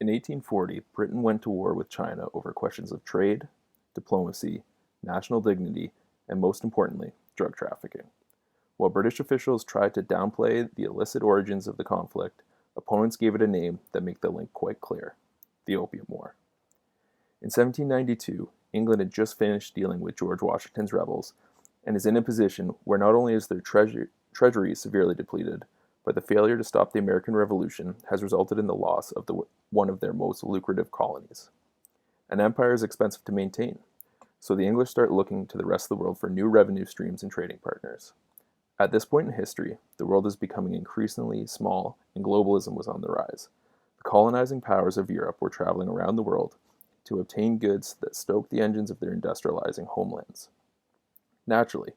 In 1840, Britain went to war with China over questions of trade, diplomacy, national dignity, and most importantly, drug trafficking. While British officials tried to downplay the illicit origins of the conflict, opponents gave it a name that made the link quite clear: the Opium War. In 1792, England had just finished dealing with George Washington's rebels and is in a position where not only is their treasury severely depleted, but the failure to stop the American Revolution has resulted in the loss of one of their most lucrative colonies. An empire is expensive to maintain, so the English start looking to the rest of the world for new revenue streams and trading partners. At this point in history, the world is becoming increasingly small and globalism was on the rise. The colonizing powers of Europe were traveling around the world to obtain goods that stoked the engines of their industrializing homelands. Naturally,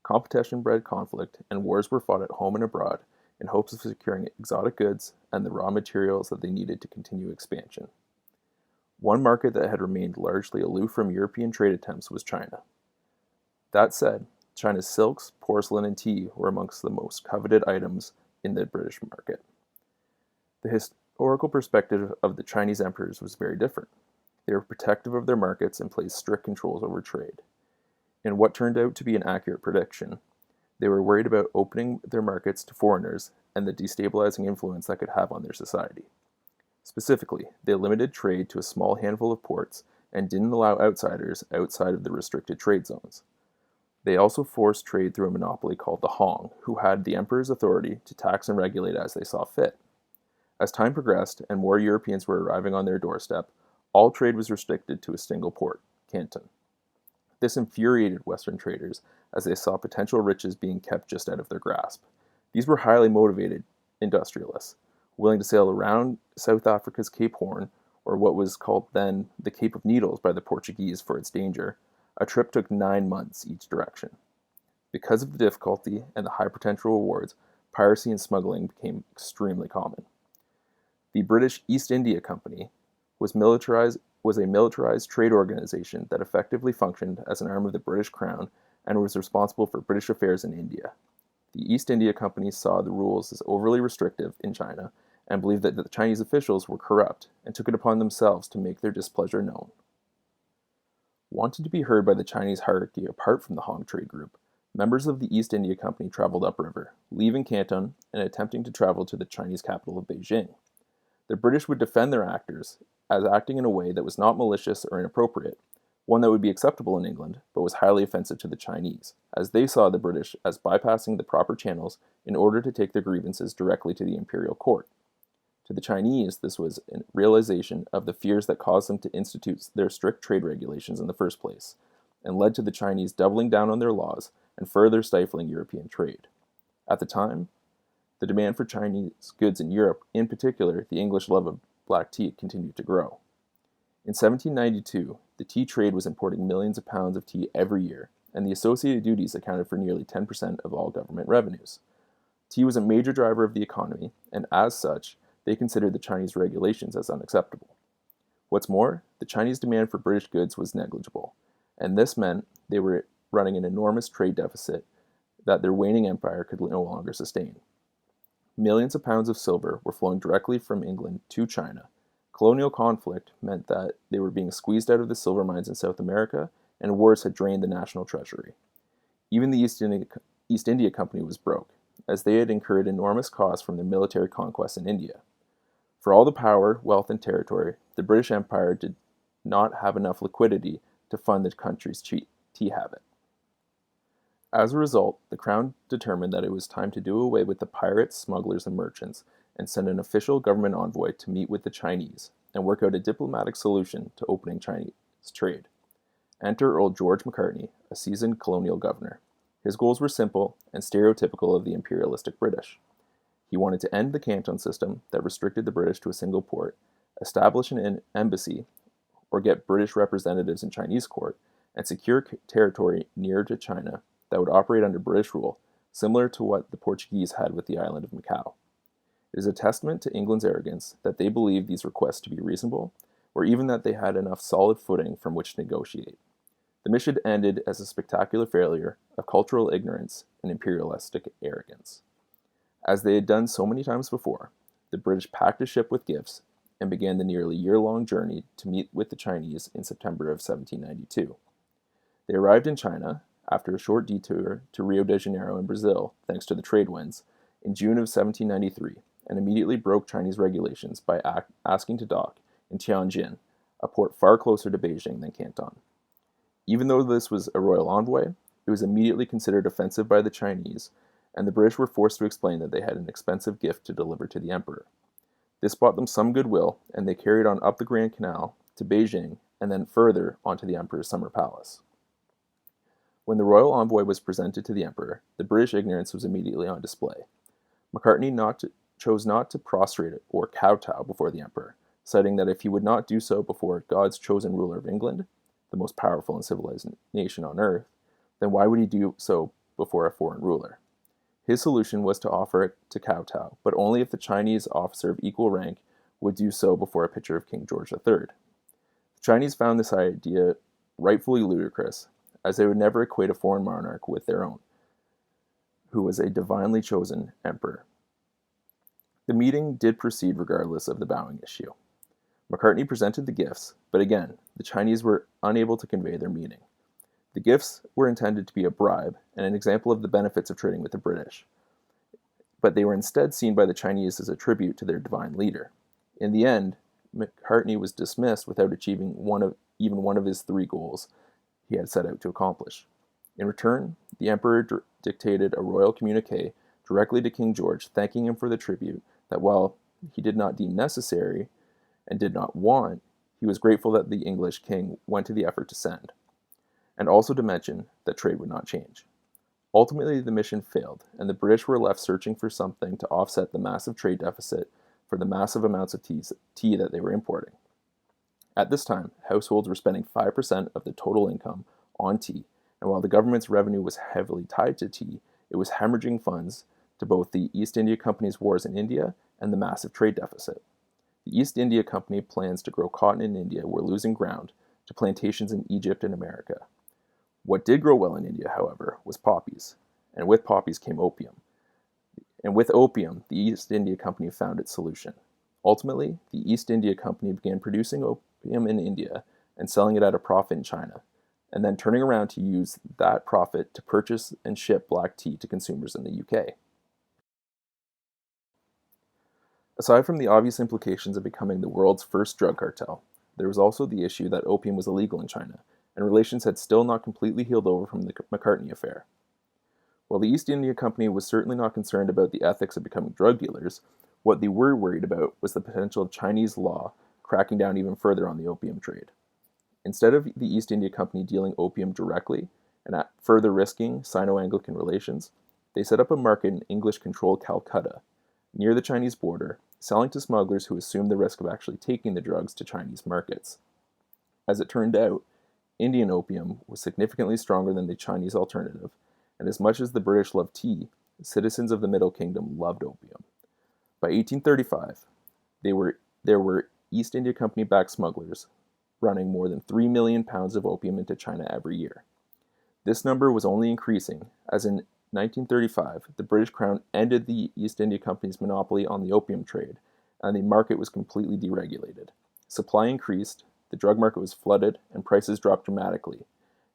competition bred conflict, and wars were fought at home and abroad in hopes of securing exotic goods and the raw materials that they needed to continue expansion. One market that had remained largely aloof from European trade attempts was China. That said, China's silks, porcelain, and tea were amongst the most coveted items in the British market. The historical perspective of the Chinese emperors was very different. They were protective of their markets and placed strict controls over trade. In what turned out to be an accurate prediction, they were worried about opening their markets to foreigners and the destabilizing influence that could have on their society. Specifically, they limited trade to a small handful of ports and didn't allow outsiders outside of the restricted trade zones. They also forced trade through a monopoly called the Hong, who had the emperor's authority to tax and regulate as they saw fit. As time progressed and more Europeans were arriving on their doorstep, all trade was restricted to a single port, Canton. This infuriated Western traders as they saw potential riches being kept just out of their grasp. These were highly motivated industrialists, willing to sail around South Africa's Cape Horn, or what was called then the Cape of Needles by the Portuguese for its danger. A trip took 9 months each direction. Because of the difficulty and the high potential rewards, piracy and smuggling became extremely common. The British East India Company was a militarized trade organization that effectively functioned as an arm of the British Crown and was responsible for British affairs in India. The East India Company saw the rules as overly restrictive in China and believed that the Chinese officials were corrupt and took it upon themselves to make their displeasure known. Wanting to be heard by the Chinese hierarchy apart from the Hong trade group, members of the East India Company traveled upriver, leaving Canton and attempting to travel to the Chinese capital of Beijing. The British would defend their actors as acting in a way that was not malicious or inappropriate, one that would be acceptable in England, but was highly offensive to the Chinese, as they saw the British as bypassing the proper channels in order to take their grievances directly to the imperial court. To the Chinese, this was a realization of the fears that caused them to institute their strict trade regulations in the first place, and led to the Chinese doubling down on their laws and further stifling European trade. At the time, the demand for Chinese goods in Europe, in particular the English love of black tea, continued to grow. In 1792, the tea trade was importing millions of pounds of tea every year, and the associated duties accounted for nearly 10% of all government revenues. Tea was a major driver of the economy, and as such, they considered the Chinese regulations as unacceptable. What's more, the Chinese demand for British goods was negligible, and this meant they were running an enormous trade deficit that their waning empire could no longer sustain. Millions of pounds of silver were flowing directly from England to China. Colonial conflict meant that they were being squeezed out of the silver mines in South America, and wars had drained the national treasury. Even the East India Company was broke, as they had incurred enormous costs from their military conquests in India. For all the power, wealth, and territory, the British Empire did not have enough liquidity to fund the country's tea habit. As a result, the Crown determined that it was time to do away with the pirates, smugglers, and merchants, and send an official government envoy to meet with the Chinese and work out a diplomatic solution to opening Chinese trade. Enter Earl George Macartney, a seasoned colonial governor. His goals were simple and stereotypical of the imperialistic British. He wanted to end the Canton system that restricted the British to a single port, establish an embassy or get British representatives in Chinese court, and secure territory near to China that would operate under British rule, similar to what the Portuguese had with the island of Macau. It is a testament to England's arrogance that they believed these requests to be reasonable, or even that they had enough solid footing from which to negotiate. The mission ended as a spectacular failure of cultural ignorance and imperialistic arrogance. As they had done so many times before, the British packed a ship with gifts and began the nearly year-long journey to meet with the Chinese in September of 1792. They arrived in China after a short detour to Rio de Janeiro in Brazil, thanks to the trade winds, in June of 1793, and immediately broke Chinese regulations by asking to dock in Tianjin, a port far closer to Beijing than Canton. Even though this was a royal envoy, it was immediately considered offensive by the Chinese, and the British were forced to explain that they had an expensive gift to deliver to the emperor. This bought them some goodwill, and they carried on up the Grand Canal to Beijing and then further onto the emperor's summer palace. When the royal envoy was presented to the emperor, the British ignorance was immediately on display. Macartney chose not to prostrate or kowtow before the emperor, citing that if he would not do so before God's chosen ruler of England, the most powerful and civilized nation on earth, then why would he do so before a foreign ruler? His solution was to offer to kowtow, but only if the Chinese officer of equal rank would do so before a picture of King George III. The Chinese found this idea rightfully ludicrous, as they would never equate a foreign monarch with their own, who was a divinely chosen emperor. The meeting did proceed regardless of the bowing issue. Macartney presented the gifts, but again, the Chinese were unable to convey their meaning. The gifts were intended to be a bribe and an example of the benefits of trading with the British, but they were instead seen by the Chinese as a tribute to their divine leader. In the end, Macartney was dismissed without achieving even one of his three goals he had set out to accomplish. In return, the emperor dictated a royal communique directly to King George, thanking him for the tribute that, while he did not deem necessary and did not want, he was grateful that the English king went to the effort to send, and also to mention that trade would not change. Ultimately, the mission failed, and the British were left searching for something to offset the massive trade deficit for the massive amounts of tea that they were importing. At this time, households were spending 5% of the total income on tea, and while the government's revenue was heavily tied to tea, it was hemorrhaging funds to both the East India Company's wars in India and the massive trade deficit. The East India Company plans to grow cotton in India were losing ground to plantations in Egypt and America. What did grow well in India, however, was poppies, and with poppies came opium. And with opium, the East India Company found its solution. Ultimately, the East India Company began producing opium in India and selling it at a profit in China, and then turning around to use that profit to purchase and ship black tea to consumers in the UK. Aside from the obvious implications of becoming the world's first drug cartel, there was also the issue that opium was illegal in China, and relations had still not completely healed over from the Macartney affair. While the East India Company was certainly not concerned about the ethics of becoming drug dealers, what they were worried about was the potential of Chinese law cracking down even further on the opium trade. Instead of the East India Company dealing opium directly and further risking Sino-Anglican relations, they set up a market in English-controlled Calcutta, near the Chinese border, selling to smugglers who assumed the risk of actually taking the drugs to Chinese markets. As it turned out, Indian opium was significantly stronger than the Chinese alternative, and as much as the British loved tea, citizens of the Middle Kingdom loved opium. By 1835, there were East India Company-backed smugglers running more than 3 million pounds of opium into China every year. This number was only increasing, as in 1935, the British Crown ended the East India Company's monopoly on the opium trade, and the market was completely deregulated. Supply increased, the drug market was flooded, and prices dropped dramatically,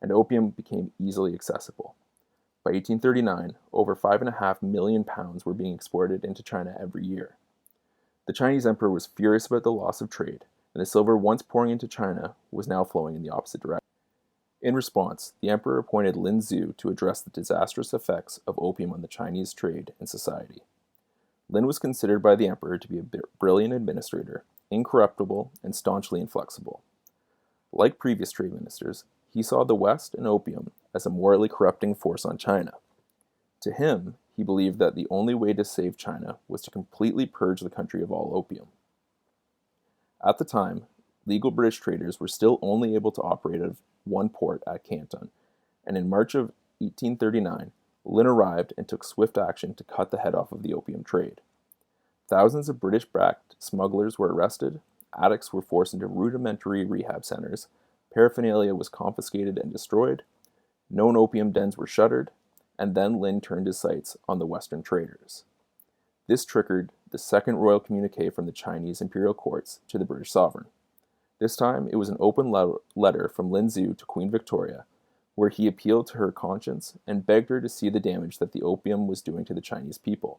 and opium became easily accessible. By 1839, over 5.5 million pounds were being exported into China every year. The Chinese emperor was furious about the loss of trade, and the silver once pouring into China was now flowing in the opposite direction. In response, the emperor appointed Lin Zhu to address the disastrous effects of opium on the Chinese trade and society. Lin was considered by the emperor to be a brilliant administrator, incorruptible, and staunchly inflexible. Like previous trade ministers, he saw the West and opium as a morally corrupting force on China. To him, he believed that the only way to save China was to completely purge the country of all opium. At the time, legal British traders were still only able to operate out of one port at Canton, and in March of 1839, Lin arrived and took swift action to cut the head off of the opium trade. Thousands of British-backed smugglers were arrested, addicts were forced into rudimentary rehab centers, paraphernalia was confiscated and destroyed, known opium dens were shuttered, and then Lin turned his sights on the Western traders. This triggered the second royal communique from the Chinese imperial courts to the British sovereign. This time, it was an open letter from Lin Zhu to Queen Victoria, where he appealed to her conscience and begged her to see the damage that the opium was doing to the Chinese people.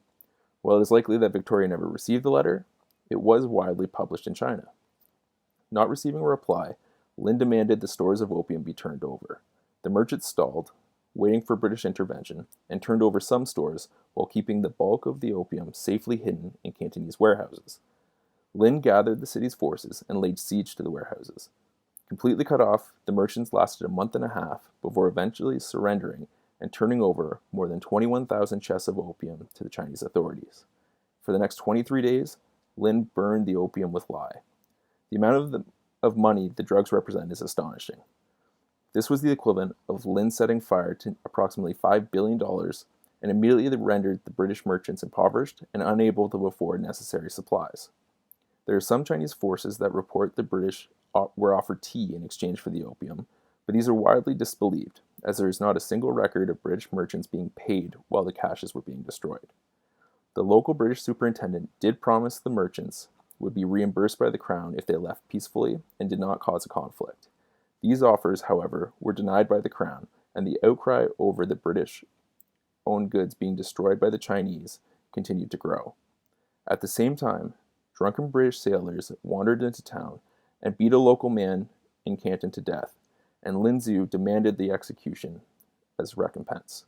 While it is likely that Victoria never received the letter, it was widely published in China. Not receiving a reply, Lin demanded the stores of opium be turned over. The merchants stalled, waiting for British intervention, and turned over some stores while keeping the bulk of the opium safely hidden in Cantonese warehouses. Lin gathered the city's forces and laid siege to the warehouses. Completely cut off, the merchants lasted a month and a half before eventually surrendering and turning over more than 21,000 chests of opium to the Chinese authorities. For the next 23 days, Lin burned the opium with lye. The amount of money the drugs represent is astonishing. This was the equivalent of Lin setting fire to approximately $5 billion and immediately rendered the British merchants impoverished and unable to afford necessary supplies. There are some Chinese forces that report the British were offered tea in exchange for the opium, but these are widely disbelieved, as there is not a single record of British merchants being paid while the caches were being destroyed. The local British superintendent did promise the merchants would be reimbursed by the Crown if they left peacefully and did not cause a conflict. These offers, however, were denied by the Crown, and the outcry over the British-owned goods being destroyed by the Chinese continued to grow. At the same time, drunken British sailors wandered into town and beat a local man in Canton to death, and Lin Zhu demanded the execution as recompense.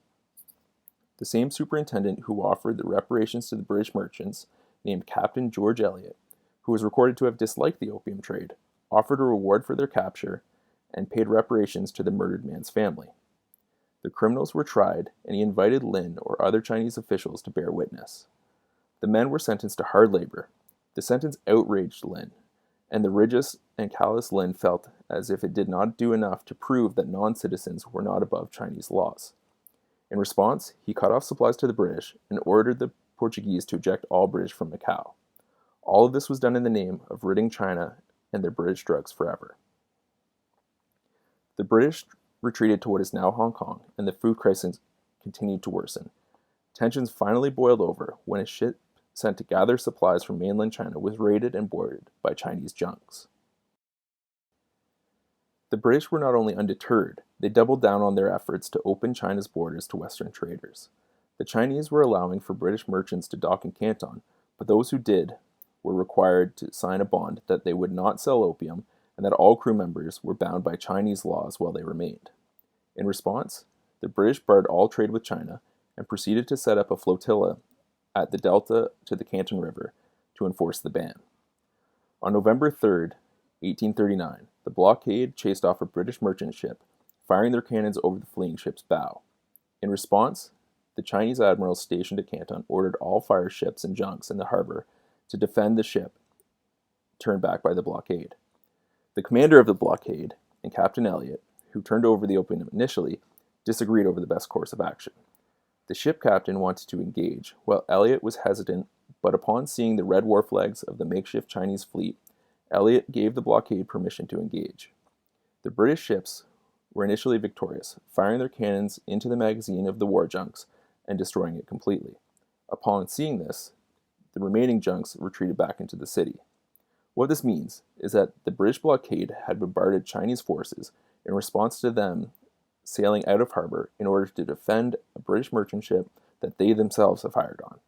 The same superintendent who offered the reparations to the British merchants, named Captain George Eliot, who was recorded to have disliked the opium trade, offered a reward for their capture and paid reparations to the murdered man's family. The criminals were tried, and he invited Lin or other Chinese officials to bear witness. The men were sentenced to hard labor. The sentence outraged Lin, and the rigid and callous Lin felt as if it did not do enough to prove that non-citizens were not above Chinese laws. In response, he cut off supplies to the British and ordered the Portuguese to eject all British from Macau. All of this was done in the name of ridding China and their British drugs forever. The British retreated to what is now Hong Kong, and the food crisis continued to worsen. Tensions finally boiled over when a ship sent to gather supplies from mainland China was raided and boarded by Chinese junks. The British were not only undeterred, they doubled down on their efforts to open China's borders to Western traders. The Chinese were allowing for British merchants to dock in Canton, but those who did were required to sign a bond that they would not sell opium and that all crew members were bound by Chinese laws while they remained. In response, the British barred all trade with China and proceeded to set up a flotilla at the delta to the Canton River to enforce the ban. On November 3, 1839, the blockade chased off a British merchant ship, firing their cannons over the fleeing ship's bow. In response, the Chinese admirals stationed at Canton ordered all fire ships and junks in the harbor to defend the ship turned back by the blockade. The commander of the blockade, and Captain Eliot, who turned over the opium initially, disagreed over the best course of action. The ship captain wanted to engage, while Eliot was hesitant, but upon seeing the red war flags of the makeshift Chinese fleet, Eliot gave the blockade permission to engage. The British ships were initially victorious, firing their cannons into the magazine of the war junks and destroying it completely. Upon seeing this, the remaining junks retreated back into the city. What this means is that the British blockade had bombarded Chinese forces in response to them sailing out of harbor in order to defend a British merchant ship that they themselves have fired on.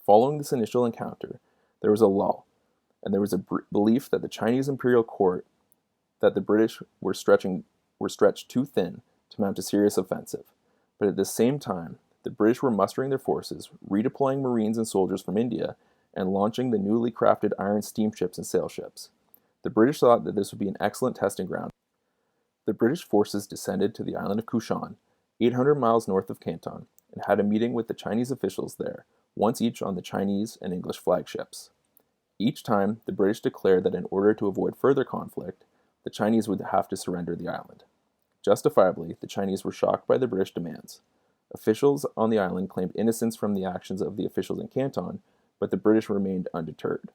Following this initial encounter, there was a lull, and there was a belief that the Chinese imperial court that the British were stretched too thin to mount a serious offensive. But at the same time, the British were mustering their forces, redeploying Marines and soldiers from India, and launching the newly crafted iron steamships and sailships. The British thought that this would be an excellent testing ground. The British forces descended to the island of Kushan, 800 miles north of Canton, and had a meeting with the Chinese officials there, once each on the Chinese and English flagships. Each time, the British declared that in order to avoid further conflict, the Chinese would have to surrender the island. Justifiably, the Chinese were shocked by the British demands. Officials on the island claimed innocence from the actions of the officials in Canton, but the British remained undeterred.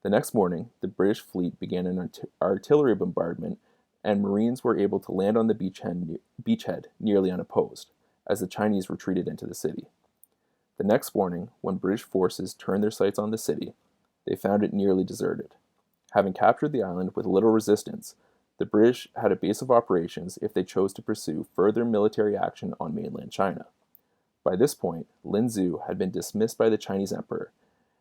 The next morning, the British fleet began an artillery bombardment, and Marines were able to land on the beachhead nearly unopposed, as the Chinese retreated into the city. The next morning, when British forces turned their sights on the city, they found it nearly deserted. Having captured the island with little resistance, the British had a base of operations if they chose to pursue further military action on mainland China. By this point, Lin Zhu had been dismissed by the Chinese emperor,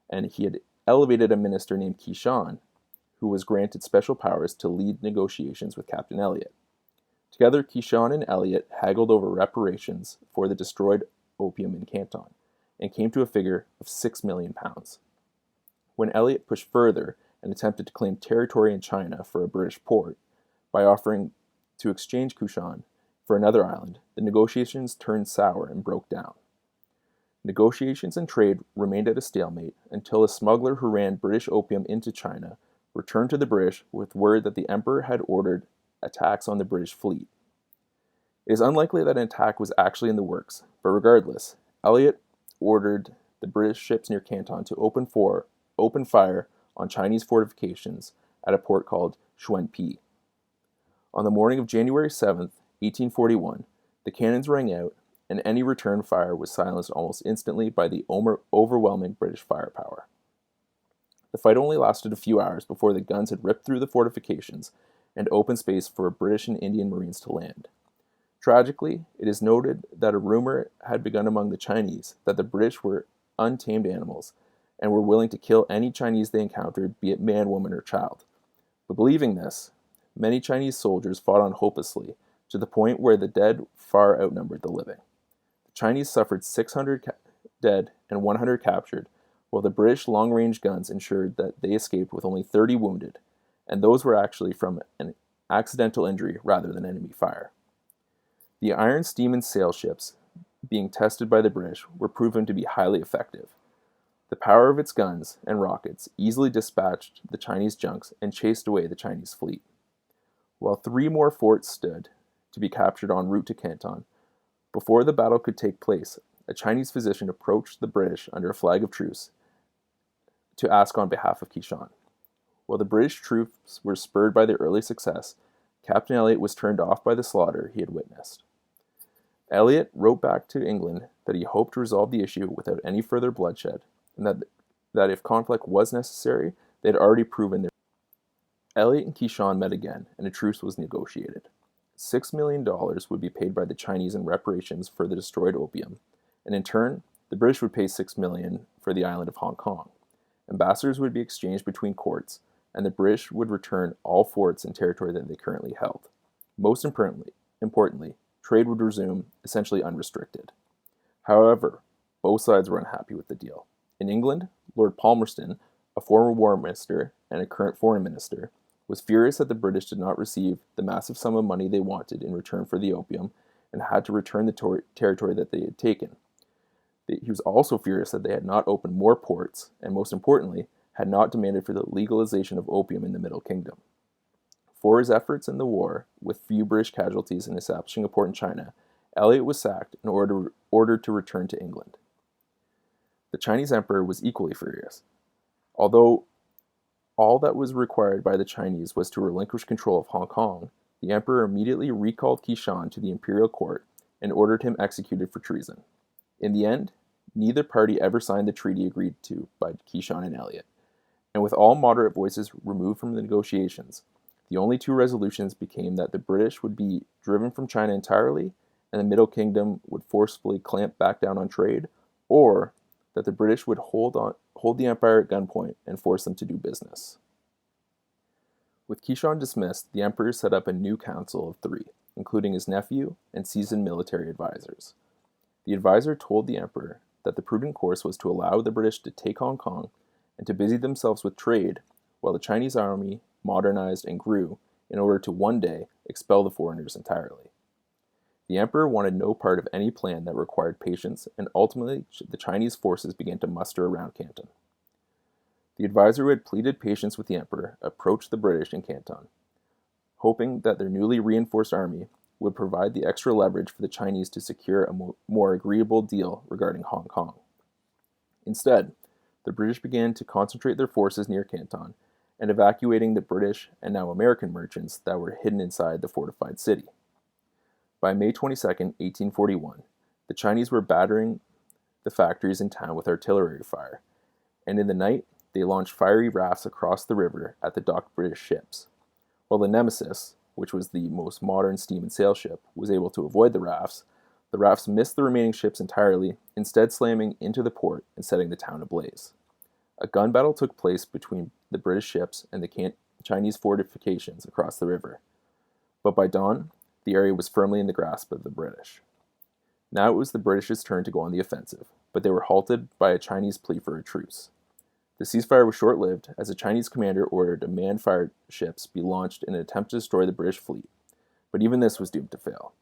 and he had elevated a minister named Qishan, who was granted special powers to lead negotiations with Captain Elliot. Together, Qishan and Elliot haggled over reparations for the destroyed opium in Canton, and came to a figure of £6 million. When Elliot pushed further and attempted to claim territory in China for a British port, by offering to exchange Qishan for another island, the negotiations turned sour and broke down. Negotiations and trade remained at a stalemate until a smuggler who ran British opium into China returned to the British with word that the emperor had ordered attacks on the British fleet. It is unlikely that an attack was actually in the works, but regardless, Elliot ordered the British ships near Canton to open fire on Chinese fortifications at a port called Xuanpi. On the morning of January 7th, 1841, the cannons rang out, and any return fire was silenced almost instantly by the overwhelming British firepower. The fight only lasted a few hours before the guns had ripped through the fortifications and opened space for British and Indian Marines to land. Tragically, it is noted that a rumor had begun among the Chinese that the British were untamed animals and were willing to kill any Chinese they encountered, be it man, woman, or child. But believing this, many Chinese soldiers fought on hopelessly, to the point where the dead far outnumbered the living. The Chinese suffered 600 dead and 100 captured, while the British long-range guns ensured that they escaped with only 30 wounded, and those were actually from an accidental injury rather than enemy fire. The iron steam and sail ships, being tested by the British, were proven to be highly effective. The power of its guns and rockets easily dispatched the Chinese junks and chased away the Chinese fleet. While 3 more forts stood to be captured en route to Canton, before the battle could take place, a Chinese physician approached the British under a flag of truce to ask on behalf of Qishan. While the British troops were spurred by their early success, Captain Elliot was turned off by the slaughter he had witnessed. Elliot wrote back to England that he hoped to resolve the issue without any further bloodshed, and that if conflict was necessary, they had already proven their. Elliot and Qishan met again, and a truce was negotiated. $6 million would be paid by the Chinese in reparations for the destroyed opium, and in turn, the British would pay $6 million for the island of Hong Kong. Ambassadors would be exchanged between courts, and the British would return all forts and territory that they currently held. Most importantly, trade would resume essentially unrestricted. However, both sides were unhappy with the deal. In England, Lord Palmerston, a former war minister and a current foreign minister, was furious that the British did not receive the massive sum of money they wanted in return for the opium and had to return the territory that they had taken. He was also furious that they had not opened more ports and, most importantly, had not demanded for the legalization of opium in the Middle Kingdom. For his efforts in the war, with few British casualties in establishing a port in China, Elliot was sacked and ordered to return to England. The Chinese emperor was equally furious. Although all that was required by the Chinese was to relinquish control of Hong Kong, the emperor immediately recalled Qishan to the imperial court and ordered him executed for treason. In the end, neither party ever signed the treaty agreed to by Qishan and Elliot, and with all moderate voices removed from the negotiations, the only 2 resolutions became that the British would be driven from China entirely, and the Middle Kingdom would forcibly clamp back down on trade, or that the British would hold the empire at gunpoint and force them to do business. With Qishan dismissed, the emperor set up a new council of 3, including his nephew and seasoned military advisors. The advisor told the emperor that the prudent course was to allow the British to take Hong Kong and to busy themselves with trade while the Chinese army modernized and grew in order to one day expel the foreigners entirely. The emperor wanted no part of any plan that required patience, and ultimately the Chinese forces began to muster around Canton. The advisor who had pleaded patience with the emperor approached the British in Canton, hoping that their newly reinforced army would provide the extra leverage for the Chinese to secure a more agreeable deal regarding Hong Kong. Instead, the British began to concentrate their forces near Canton and evacuating the British and now American merchants that were hidden inside the fortified city. By May 22, 1841, the Chinese were battering the factories in town with artillery fire, and in the night, they launched fiery rafts across the river at the docked British ships. While the Nemesis, which was the most modern steam and sail ship, was able to avoid the rafts missed the remaining ships entirely, instead slamming into the port and setting the town ablaze. A gun battle took place between the British ships and the Chinese fortifications across the river. But by dawn, the area was firmly in the grasp of the British. Now it was the British's turn to go on the offensive, but they were halted by a Chinese plea for a truce. The ceasefire was short-lived, as a Chinese commander ordered a manned fire ships be launched in an attempt to destroy the British fleet, but even this was doomed to fail.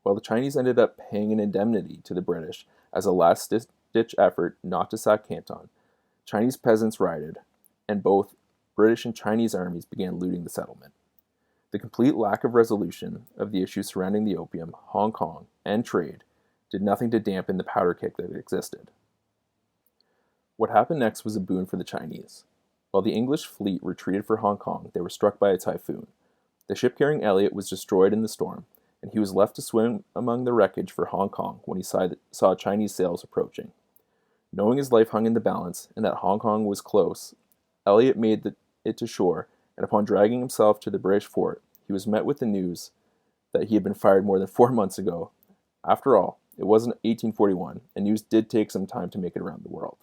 While the Chinese ended up paying an indemnity to the British as a last-ditch effort not to sack Canton, Chinese peasants rioted, and both British and Chinese armies began looting the settlement. The complete lack of resolution of the issues surrounding the opium, Hong Kong, and trade did nothing to dampen the powder keg that existed. What happened next was a boon for the Chinese. While the English fleet retreated for Hong Kong, they were struck by a typhoon. The ship carrying Elliot was destroyed in the storm, and he was left to swim among the wreckage for Hong Kong when he saw Chinese sails approaching. Knowing his life hung in the balance and that Hong Kong was close, Elliot made it to shore, and upon dragging himself to the British fort, he was met with the news that he had been fired more than 4 months ago. After all, it wasn't 1841, and news did take some time to make it around the world.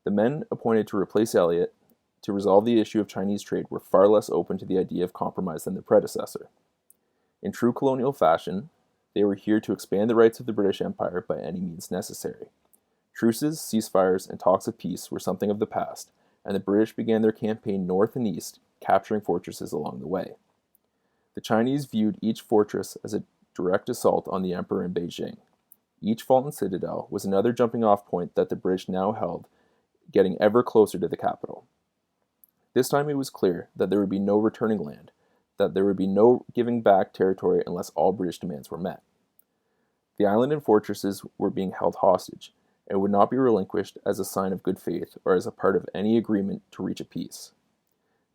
The men appointed to replace Elliot to resolve the issue of Chinese trade were far less open to the idea of compromise than their predecessor. In true colonial fashion, they were here to expand the rights of the British Empire by any means necessary. Truces, ceasefires, and talks of peace were something of the past, and the British began their campaign north and east, capturing fortresses along the way. The Chinese viewed each fortress as a direct assault on the emperor in Beijing. Each Fulton citadel was another jumping-off point that the British now held, getting ever closer to the capital. This time it was clear that there would be no returning land, that there would be no giving back territory unless all British demands were met. The island and fortresses were being held hostage, and would not be relinquished as a sign of good faith or as a part of any agreement to reach a peace.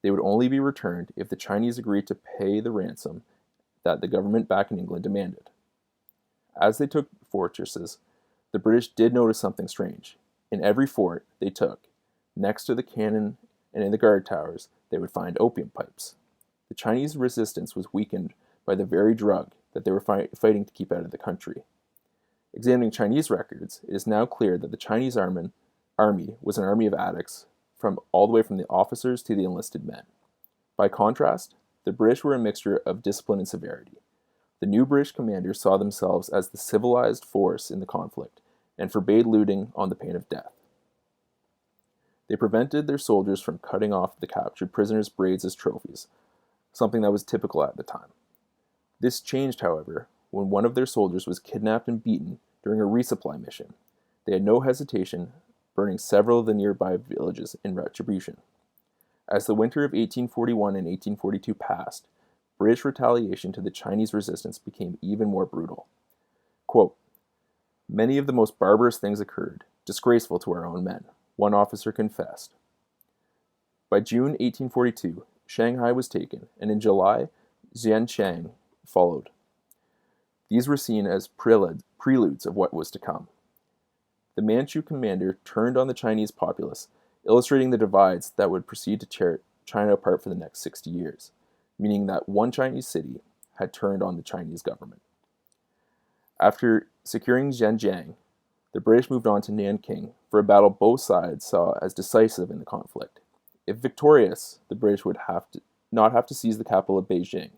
They would only be returned if the Chinese agreed to pay the ransom that the government back in England demanded. As they took fortresses, the British did notice something strange. In every fort they took, next to the cannon and in the guard towers, they would find opium pipes. The Chinese resistance was weakened by the very drug that they were fighting to keep out of the country. Examining Chinese records, it is now clear that the Chinese army was an army of addicts, all the way from the officers to the enlisted men. By contrast, the British were a mixture of discipline and severity. The new British commanders saw themselves as the civilized force in the conflict, and forbade looting on the pain of death. They prevented their soldiers from cutting off the captured prisoners' braids as trophies, something that was typical at the time. This changed, however, when one of their soldiers was kidnapped and beaten during a resupply mission. They had no hesitation, burning several of the nearby villages in retribution. As the winter of 1841 and 1842 passed, British retaliation to the Chinese resistance became even more brutal. Quote, "Many of the most barbarous things occurred, disgraceful to our own men," one officer confessed. By June 1842, Shanghai was taken, and in July, Xianqiang followed. These were seen as preludes of what was to come. The Manchu commander turned on the Chinese populace, illustrating the divides that would proceed to tear China apart for the next 60 years, meaning that one Chinese city had turned on the Chinese government. After securing Zhenjiang, the British moved on to Nanking for a battle both sides saw as decisive in the conflict. If victorious, the British would not have to seize the capital of Beijing,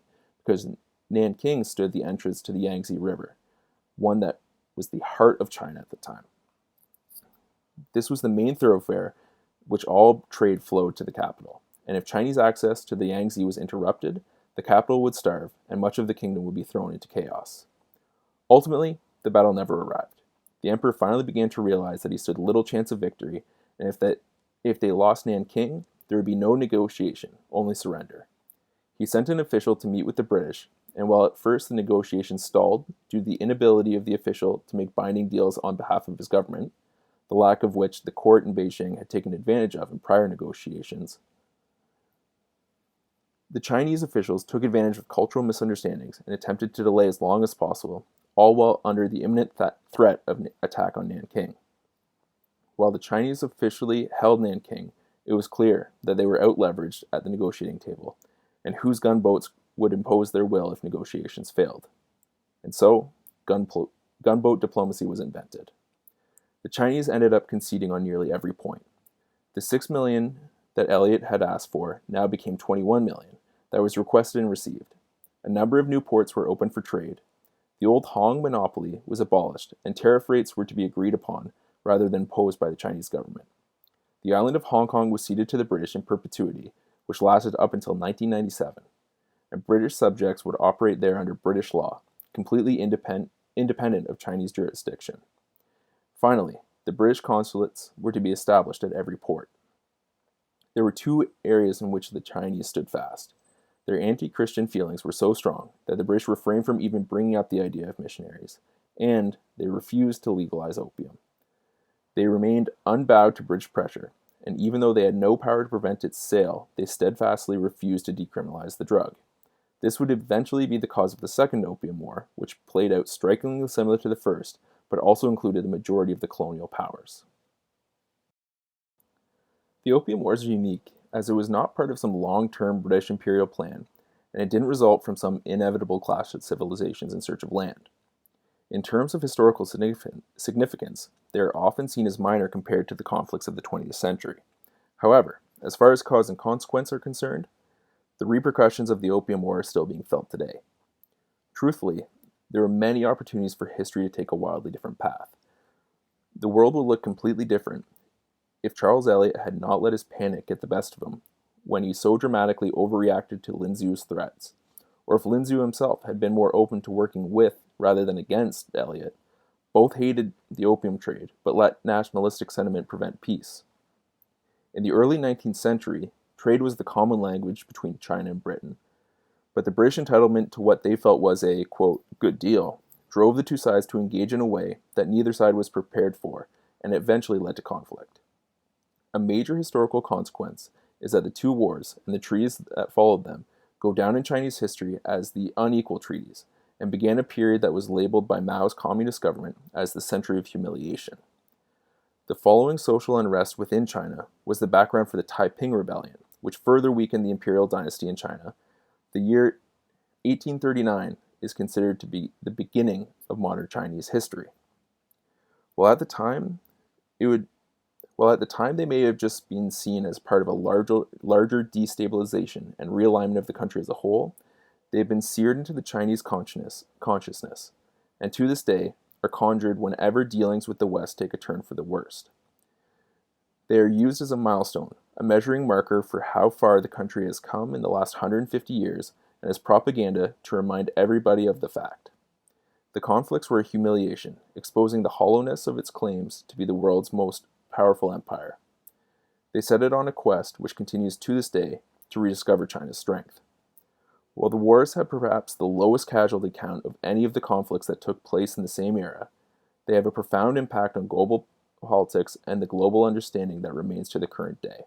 because Nanking stood the entrance to the Yangtze River, one that was the heart of China at the time. This was the main thoroughfare which all trade flowed to the capital, and if Chinese access to the Yangtze was interrupted, the capital would starve, and much of the kingdom would be thrown into chaos. Ultimately, the battle never arrived. The emperor finally began to realize that he stood little chance of victory, and if they lost Nanking, there would be no negotiation, only surrender. He sent an official to meet with the British, and while at first the negotiations stalled due to the inability of the official to make binding deals on behalf of his government, the lack of which the court in Beijing had taken advantage of in prior negotiations, the Chinese officials took advantage of cultural misunderstandings and attempted to delay as long as possible, all while under the imminent threat of an attack on Nanking. While the Chinese officially held Nanking, it was clear that they were out-leveraged at the negotiating table, and whose gunboats would impose their will if negotiations failed. And so, gunboat diplomacy was invented. The Chinese ended up conceding on nearly every point. The $6 million that Elliot had asked for now became $21 million that was requested and received. A number of new ports were opened for trade. The old Hong monopoly was abolished, and tariff rates were to be agreed upon rather than imposed by the Chinese government. The island of Hong Kong was ceded to the British in perpetuity, which lasted up until 1997, and British subjects would operate there under British law, completely independent of Chinese jurisdiction. Finally, the British consulates were to be established at every port. There were two areas in which the Chinese stood fast. Their anti-Christian feelings were so strong that the British refrained from even bringing up the idea of missionaries, and they refused to legalize opium. They remained unbowed to British pressure, and even though they had no power to prevent its sale, they steadfastly refused to decriminalize the drug. This would eventually be the cause of the Second Opium War, which played out strikingly similar to the first, but also included the majority of the colonial powers. The Opium Wars are unique, as it was not part of some long-term British imperial plan, and it didn't result from some inevitable clash of civilizations in search of land. In terms of historical significance, they are often seen as minor compared to the conflicts of the 20th century. However, as far as cause and consequence are concerned, the repercussions of the Opium War are still being felt today. Truthfully, there were many opportunities for history to take a wildly different path. The world would look completely different if Charles Eliot had not let his panic get the best of him when he so dramatically overreacted to Lin Zhu's threats, or if Lin Zhu himself had been more open to working with rather than against Eliot. Both hated the opium trade, but let nationalistic sentiment prevent peace. In the early 19th century, trade was the common language between China and Britain, but the British entitlement to what they felt was a, quote, good deal, drove the two sides to engage in a way that neither side was prepared for, and eventually led to conflict. A major historical consequence is that the two wars and the treaties that followed them go down in Chinese history as the unequal treaties, and began a period that was labeled by Mao's communist government as the century of humiliation. The following social unrest within China was the background for the Taiping Rebellion, which further weakened the imperial dynasty in China. The year 1839 is considered to be the beginning of modern Chinese history. While at the time they may have just been seen as part of a larger destabilization and realignment of the country as a whole, they have been seared into the Chinese consciousness, and to this day are conjured whenever dealings with the West take a turn for the worst. They are used as a milestone, a measuring marker for how far the country has come in the last 150 years, and as propaganda to remind everybody of the fact. The conflicts were a humiliation, exposing the hollowness of its claims to be the world's most powerful empire. They set it on a quest which continues to this day to rediscover China's strength. While the wars have perhaps the lowest casualty count of any of the conflicts that took place in the same era, they have a profound impact on global politics and the global understanding that remains to the current day.